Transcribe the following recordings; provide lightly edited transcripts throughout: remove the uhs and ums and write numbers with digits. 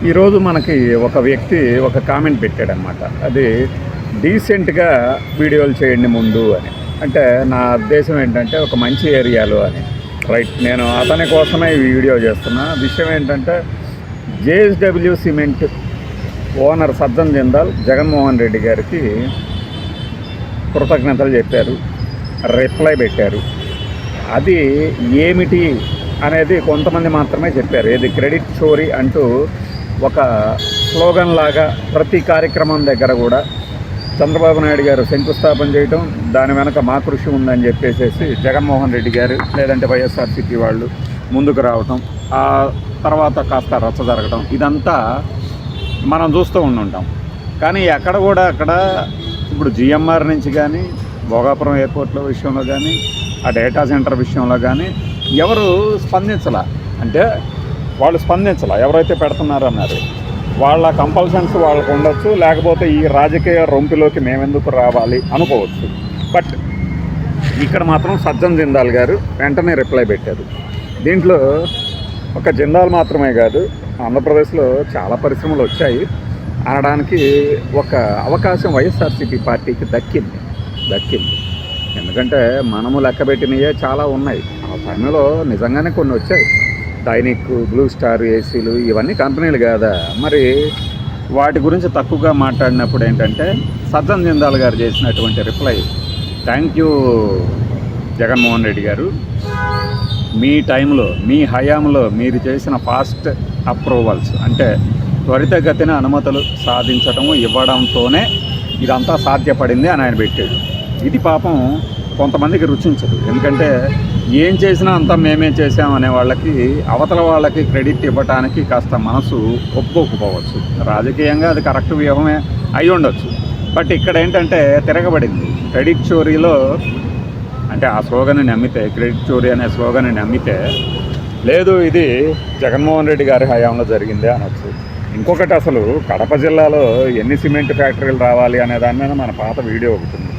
ఈరోజు మనకి ఒక వ్యక్తి ఒక కామెంట్ పెట్టాడనమాట. అది డీసెంట్గా వీడియోలు చేయండి ముందు అని. అంటే నా ఉద్దేశం ఏంటంటే ఒక మంచి ఏరియాలో అని. రైట్, నేను అతని కోసమే ఈ వీడియో చేస్తున్నా. విషయం ఏంటంటే JSW cement owner Sajjan Jindal Jaganmohan Reddy గారికి కృతజ్ఞతలు చెప్పారు, రిప్లై పెట్టారు. అది ఏమిటి అనేది కొంతమంది మాత్రమే చెప్పారు. ఏది క్రెడిట్ చోరీ అంటూ ఒక స్లోగన్ లాగా ప్రతి కార్యక్రమం దగ్గర కూడా చంద్రబాబు నాయుడు గారు శంకుస్థాపన చేయడం, దాని వెనక మా కృషి ఉందని చెప్పేసి జగన్మోహన్ రెడ్డి గారు లేదంటే వైఎస్ఆర్సీపీ వాళ్ళు ముందుకు రావటం, ఆ తర్వాత కాస్త రచ్చ జరగడం, ఇదంతా మనం చూస్తూ ఉండుంటాం. కానీ అక్కడ కూడా అక్కడ ఇప్పుడు జిఎంఆర్ నుంచి కానీ భోగాపురం ఎయిర్పోర్ట్ల విషయంలో కానీ ఆ డేటా సెంటర్ విషయంలో కానీ ఎవరు స్పందించలా. అంటే వాళ్ళు స్పందించలా, ఎవరైతే పెడుతున్నారో అన్నారు. వాళ్ళ కంపల్షన్స్ వాళ్ళకు ఉండొచ్చు, లేకపోతే ఈ రాజకీయ రొంపిలోకి మేమెందుకు రావాలి అనుకోవచ్చు. బట్ ఇక్కడ మాత్రం సజ్జన్ జిందాల్ గారు వెంటనే రిప్లై పెట్టారు. దీంట్లో ఒక జిందాల్ మాత్రమే కాదు, ఆంధ్రప్రదేశ్లో చాలా పరిశ్రమలు వచ్చాయి అనడానికి ఒక అవకాశం వైఎస్ఆర్సీపీ పార్టీకి దక్కింది. ఎందుకంటే మనము లెక్కబెట్టినవే చాలా ఉన్నాయి. ఆ టైంలో నిజంగానే కొన్ని వచ్చాయి. డైనిక్, బ్లూ స్టార్ ఏసీలు ఇవన్నీ కంపెనీలు కాదా. మరి వాటి గురించి తక్కువగా మాట్లాడినప్పుడు ఏంటంటే సజ్జన్ జిందాల్ గారు చేసినటువంటి reply, thank you Jaganmohan Reddy గారు, మీ టైంలో మీ హయాంలో మీరు చేసిన ఫాస్ట్ అప్రూవల్స్ అంటే త్వరితగతిన అనుమతులు సాధించటము ఇవ్వడంతోనే ఇదంతా సాధ్యపడింది అని ఆయన పెట్టాడు. ఇది పాపం కొంతమందికి రుచించదు. ఎందుకంటే ఏం చేసినా అంతా మేమే చేసామనే వాళ్ళకి అవతల వాళ్ళకి క్రెడిట్ ఇవ్వడానికి కాస్త మనసు ఒప్పుకోకపోవచ్చు. రాజకీయంగా అది కరెక్ట్ వ్యూహమే అయి ఉండొచ్చు. బట్ ఇక్కడ ఏంటంటే తిరగబడింది. క్రెడిట్ చోరీలో అంటే ఆ స్లోగన్ని నమ్మితే, క్రెడిట్ చోరీ అనే స్లోగన్ని నమ్మితే, లేదు ఇది జగన్మోహన్ రెడ్డి గారి హయాంలో జరిగిందే అనొచ్చు. ఇంకొకటి, అసలు కడప జిల్లాలో ఎన్ని సిమెంట్ ఫ్యాక్టరీలు రావాలి అనే దాని మీద మన పాత వీడియో ఒకటి ఉంది.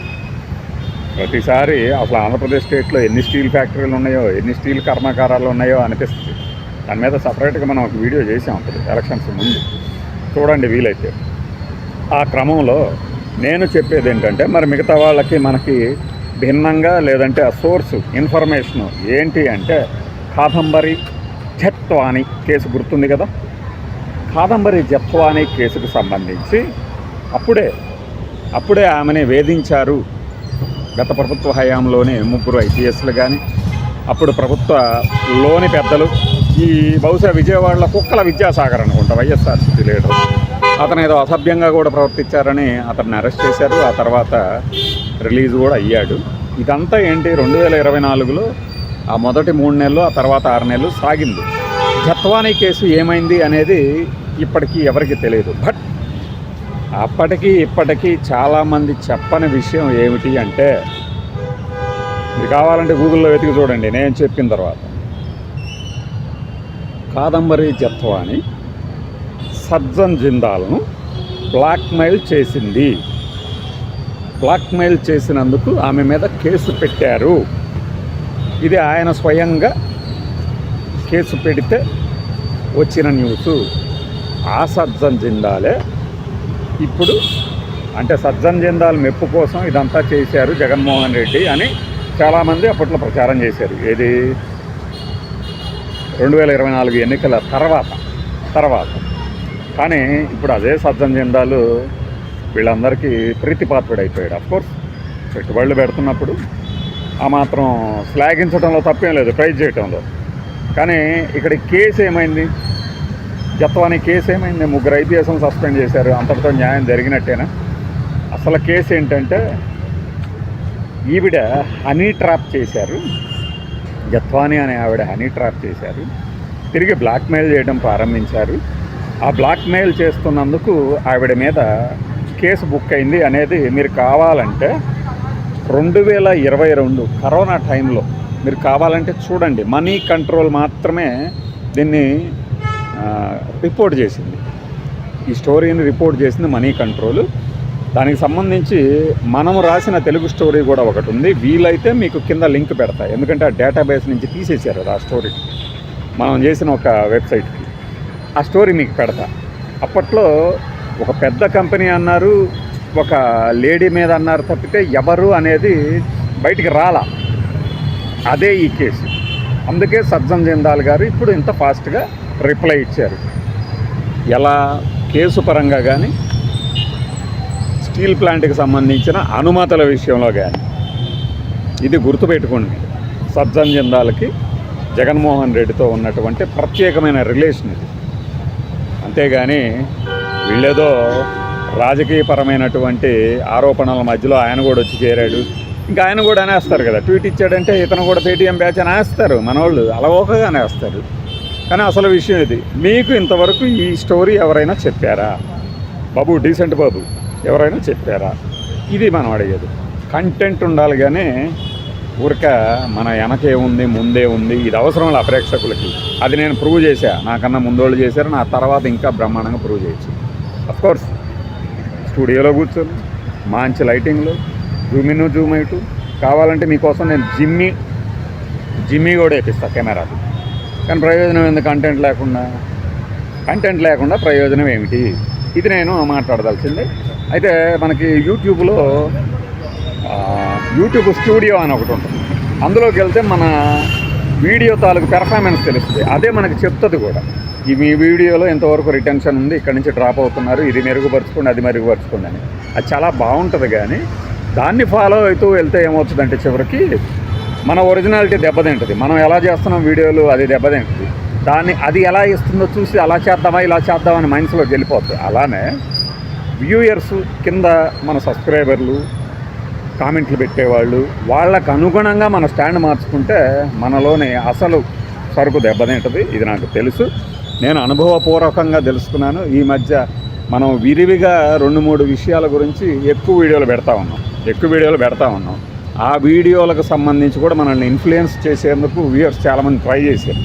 ప్రతిసారి అసలు ఆంధ్రప్రదేశ్ స్టేట్లో ఎన్ని స్టీల్ ఫ్యాక్టరీలు ఉన్నాయో, ఎన్ని స్టీల్ కర్మాగారాలు ఉన్నాయో అనిపిస్తుంది. దాని మీద సపరేట్గా మనం ఒక వీడియో చేసాం అప్పుడు ఎలక్షన్స్ ముందు, చూడండి వీలైతే. ఆ క్రమంలో నేను చెప్పేది ఏంటంటే, మరి మిగతా వాళ్ళకి మనకి భిన్నంగా లేదంటే ఆ సోర్స్ ఇన్ఫర్మేషను ఏంటి అంటే, కాదంబరి జత్వాని కేసు గుర్తుంది కదా. కాదంబరి జత్వాని కేసుకు సంబంధించి అప్పుడే ఆమెని వేధించారు. గత ప్రభుత్వ హయాంలోనే 3 ఐపీఎస్లు కానీ, అప్పుడు ప్రభుత్వలోని పెద్దలు, ఈ బహుశా విజయవాడలో కుక్కల విద్యాసాగర్ అనుకుంటా వైఎస్ఆర్సీపీ లీడర్, అతను ఏదో అసభ్యంగా కూడా ప్రవర్తించారని అతన్ని అరెస్ట్ చేశారు. ఆ తర్వాత రిలీజ్ కూడా అయ్యాడు. ఇదంతా ఏంటి, 2024లో ఆ మొదటి 3 నెలలు, ఆ తర్వాత 6 నెలలు సాగింది. జత్వానీ కేసు ఏమైంది అనేది ఇప్పటికీ ఎవరికి తెలియదు. బట్ అప్పటికి ఇప్పటికీ చాలామంది చెప్పని విషయం ఏమిటి అంటే, మీరు కావాలంటే గూగుల్లో వెతికి చూడండి నేను చెప్పిన తర్వాత. కాదంబరి జత్వాని సజ్జన్ జిందాల్ను బ్లాక్మెయిల్ చేసింది. బ్లాక్మెయిల్ చేసినందుకు ఆమె మీద కేసు పెట్టారు. ఇది ఆయన స్వయంగా కేసు పెడితే వచ్చిన న్యూసు. ఆ సజ్జన్ జిందాలే ఇప్పుడు అంటే సజ్జన్ జిందాల్ మెప్పు కోసం ఇదంతా చేశారు జగన్మోహన్ రెడ్డి అని చాలామంది అప్పట్లో ప్రచారం చేశారు. ఏది 2024 ఎన్నికల తర్వాత. కానీ ఇప్పుడు అదే సజ్జన్ జిందాల్ వీళ్ళందరికీ ప్రీతిపాత్రుడైపోయాడు. అఫ్కోర్స్ పెట్టుబడులు పెడుతున్నప్పుడు ఆ మాత్రం శ్లాఘించడంలో తప్పేం లేదు, ప్రైజ్ చేయడంలో. కానీ ఇక్కడ కేసు ఏమైంది, జత్వానీ కేసు ఏమైంది? 3 ఐపీఎస్లను సస్పెండ్ చేశారు. అంతటితో న్యాయం జరిగినట్టేనా? అసలు కేసు ఏంటంటే, ఈవిడ హనీ ట్రాప్ చేశారు. జత్వానీ అనే ఆవిడ హనీ ట్రాప్ చేశారు. తిరిగి బ్లాక్మెయిల్ చేయడం ప్రారంభించారు. ఆ బ్లాక్మెయిల్ చేస్తున్నందుకు ఆవిడ మీద కేసు బుక్ అయింది అనేది మీరు కావాలంటే 2022 కరోనా టైంలో మీరు కావాలంటే చూడండి. మనీ కంట్రోల్ మాత్రమే దీన్ని రిపోర్ట్ చేసింది. ఈ స్టోరీని రిపోర్ట్ చేసింది మనీ కంట్రోల్. దానికి సంబంధించి మనము రాసిన తెలుగు స్టోరీ కూడా ఒకటి ఉంది. వీలైతే మీకు కింద లింక్ పెడతా, ఎందుకంటే ఆ డేటాబేస్ నుంచి తీసేశారు ఆ స్టోరీ మనం చేసిన ఒక వెబ్సైట్కి. ఆ స్టోరీ మీకు పెడతా. అప్పట్లో ఒక పెద్ద కంపెనీ అన్నారు, ఒక లేడీ మీద అన్నారు తప్పితే ఎవరు అనేది బయటికి రాలా. అదే ఈ కేసు. అందుకే సజ్జన్ జిందాల్ గారు ఇప్పుడు ఇంత ఫాస్ట్గా రిప్లై ఇచ్చారు. ఎలా కేసు పరంగా కానీ, స్టీల్ ప్లాంట్కి సంబంధించిన అనుమతుల విషయంలో కానీ. ఇది గుర్తుపెట్టుకోండి, సజ్జన్ జిందాల్కి జగన్మోహన్ రెడ్డితో ఉన్నటువంటి ప్రత్యేకమైన రిలేషన్ ఇది. అంతేగాని వీళ్ళేదో రాజకీయపరమైనటువంటి ఆరోపణల మధ్యలో ఆయన కూడా వచ్చి చేరాడు, ఇంకా ఆయన కూడా అనేస్తారు కదా, ట్వీట్ ఇచ్చాడంటే ఇతను కూడా పేటీఎం బ్యాచ్ అని వేస్తారు మనోళ్ళు, అలవోకగా అనేస్తారు. కానీ అసలు విషయం ఇది. మీకు ఇంతవరకు ఈ స్టోరీ ఎవరైనా చెప్పారా? బాబు, డీసెంట్ బాబు, ఎవరైనా చెప్పారా? ఇది మనం అడిగేది. కంటెంట్ ఉండాలి, కానీ ఊరిక మన వెనకే ఉంది, ముందే ఉంది, ఇది అవసరం లే ప్రేక్షకులకి. అది నేను ప్రూవ్ చేశా, నాకన్నా ముందోళ్ళు చేశారు, నా తర్వాత ఇంకా బ్రహ్మాండంగా ప్రూవ్ చేయొచ్చు. అఫ్కోర్స్ స్టూడియోలో కూర్చొని మంచి లైటింగ్లో జూమ్ ఇన్ జూమ్ అవుట్ కావాలంటే మీకోసం నేను జిమ్మీ కూడా వేపిస్తాను కెమెరాలు. కానీ ప్రయోజనం ఎందుకు? కంటెంట్ లేకుండా ప్రయోజనం ఏమిటి? ఇది నేను మాట్లాడదలిసింది. అయితే మనకి యూట్యూబ్ స్టూడియో అని ఒకటి ఉంటుంది. అందులోకి వెళ్తే మన వీడియో తాలూకు పెర్ఫార్మెన్స్ తెలుస్తుంది. అదే మనకి చెప్తుంది కూడా, ఈ మీ వీడియోలో ఎంతవరకు రిటెన్షన్ ఉంది, ఇక్కడి నుంచి డ్రాప్ అవుతున్నారు, ఇది మెరుగుపరచుకోండి, అది మెరుగుపరచుకోండి అని. అది చాలా బాగుంటుంది. కానీ దాన్ని ఫాలో అవుతూ వెళ్తే ఏమవుతుందంటే చివరికి మన ఒరిజినాలిటీ దెబ్బతింటుంది. మనం ఎలా చేస్తున్నాం వీడియోలు, అది దెబ్బతింటుంది. అది ఎలా ఇస్తుందో చూసి అలా చేద్దామా ఇలా చేద్దామని మైండ్స్లోకి వెళ్ళిపోతుంది. అలానే వ్యూయర్స్ కింద మన సబ్స్క్రైబర్లు, కామెంట్లు పెట్టేవాళ్ళు, వాళ్ళకు అనుగుణంగా మన స్టాండ్ మార్చుకుంటే మనలోనే అసలు సరుకు దెబ్బతింటుంది. ఇది నాకు తెలుసు, నేను అనుభవపూర్వకంగా తెలుసుకున్నాను. ఈ మధ్య మనం విరివిగా 2-3 విషయాల గురించి ఎక్కువ వీడియోలు పెడతా ఉన్నాం. ఆ వీడియోలకు సంబంధించి కూడా మనల్ని ఇన్ఫ్లుయెన్స్ చేసేందుకు వ్యూయర్స్ చాలామంది ట్రై చేశారు.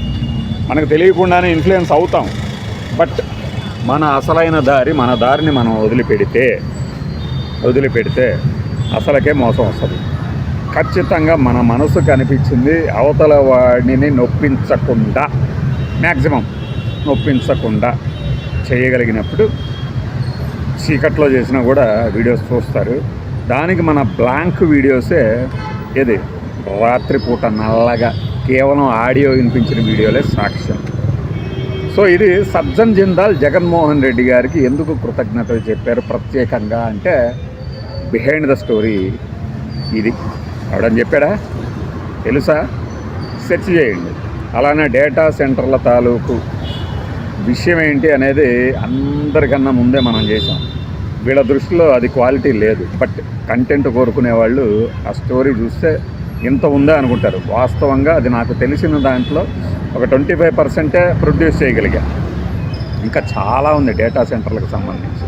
మనకు తెలియకుండానే ఇన్ఫ్లుయెన్స్ అవుతాం. బట్ మన అసలైన మన దారిని మనం వదిలిపెడితే అసలకే మోసం వస్తుంది. ఖచ్చితంగా మన మనసు కనిపించింది అవతల వాడిని నొప్పించకుండా చేయగలిగినప్పుడు చీకట్లో చేసినా కూడా వీడియోస్ చూస్తారు. దానికి మన బ్లాంక్ వీడియోసే ఏది రాత్రిపూట నల్లగా కేవలం ఆడియో వినిపించిన వీడియోలే సాక్ష్యం. సో ఇది సజ్జన్ జిందాల్ జగన్మోహన్ రెడ్డి గారికి ఎందుకు కృతజ్ఞతలు చెప్పారు ప్రత్యేకంగా అంటే, బిహైండ్ ద స్టోరీ ఇది. ఎవడని చెప్పాడా తెలుసా? సెర్చ్ చేయండి. అలానే డేటా సెంటర్ల తాలూకు విషయం ఏంటి అనేది అందరికన్నా ముందే మనం చేసాం. వీళ్ళ దృష్టిలో అది క్వాలిటీ లేదు. బట్ కంటెంట్ కోరుకునే వాళ్ళు ఆ స్టోరీ చూస్తే ఇంత ఉందా అనుకుంటారు. వాస్తవంగా అది నాకు తెలిసిన దాంట్లో ఒక 25% ప్రొడ్యూస్ చేయగలిగా. ఇంకా చాలా ఉంది డేటా సెంటర్లకు సంబంధించి.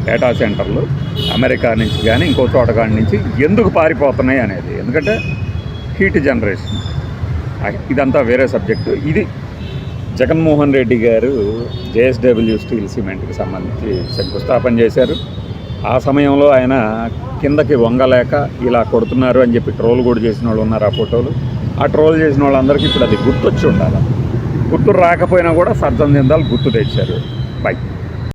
డేటా సెంటర్లు అమెరికా నుంచి కానీ ఇంకో చోట కాడి నుంచి ఎందుకు పారిపోతున్నాయి అనేది. ఎందుకంటే హీట్ జనరేషన్, ఇదంతా వేరే సబ్జెక్టు. ఇది జగన్మోహన్ రెడ్డి గారు JSW స్టీల్ సిమెంట్కి సంబంధించి శంకుస్థాపన చేశారు. ఆ సమయంలో ఆయన కిందకి వంగలేక ఇలా కొడుతున్నారు అని చెప్పి ట్రోల్ కూడా చేసిన వాళ్ళు ఉన్నారు. ఆ ఫోటోలు, ఆ ట్రోల్ చేసిన వాళ్ళందరికీ ఇప్పుడు అది గుర్తొచ్చి ఉండాలి. గుర్తు రాకపోయినా కూడా సజ్జన్ జిందాల్ గుర్తు తెచ్చారు. బై.